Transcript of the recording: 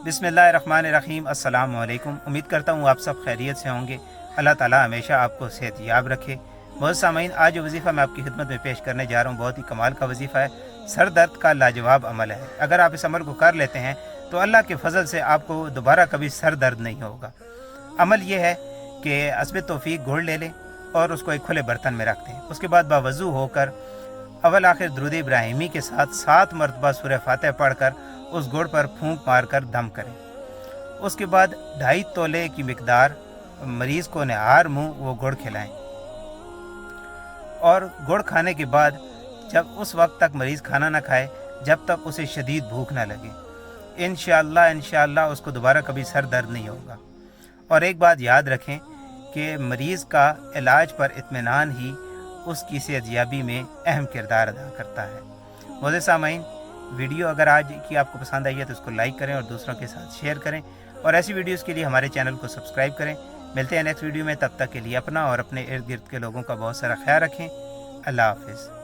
बिस्मिल्लाहिर्रहमानिर्रहीम। अस्सलाम वालेकुम। उम्मीद करता हूँ आप सब खैरियत से होंगे। अल्लाह ताला हमेशा आपको सेहत याब रखे। बहुत सामीन, आज जो वजीफ़ा मैं आपकी खिदमत में पेश करने जा रहा हूँ बहुत ही कमाल का वजीफ़ा है। सर दर्द का लाजवाब अमल है। अगर आप इस अमल को कर लेते हैं तो अल्लाह के फजल से आपको दोबारा कभी सर दर्द नहीं होगा। अमल ये है कि हस्बे तौफीक गुड़ ले लें और उसको एक खुले बर्तन में रख दें। उसके बाद बावज़ू होकर अव्वल आखिर दुरूद इब्राहिमी के साथ 7 मरतबा सूरह फातिहा पढ़कर उस गुड़ पर फूंक मारकर दम करें। उसके बाद 2.5 तोले की मिकदार मरीज़ को नहार मुँह वो गुड़ खिलाएं और गुड़ खाने के बाद जब उस वक्त तक मरीज़ खाना ना खाए जब तक उसे शदीद भूख ना लगे। इंशाअल्लाह उसको दोबारा कभी सर दर्द नहीं होगा। और एक बात याद रखें कि मरीज़ का इलाज पर इत्मीनान ही उसकी सेहतयाबी में अहम किरदार अदा करता है। मोअज़्ज़िज़ सामीन, वीडियो अगर आज की आपको पसंद आई है तो उसको लाइक करें और दूसरों के साथ शेयर करें और ऐसी वीडियोस के लिए हमारे चैनल को सब्सक्राइब करें। मिलते हैं नेक्स्ट वीडियो में, तब तक के लिए अपना और अपने इर्द गिर्द के लोगों का बहुत सारा ख्याल रखें। अल्लाह हाफ़िज़।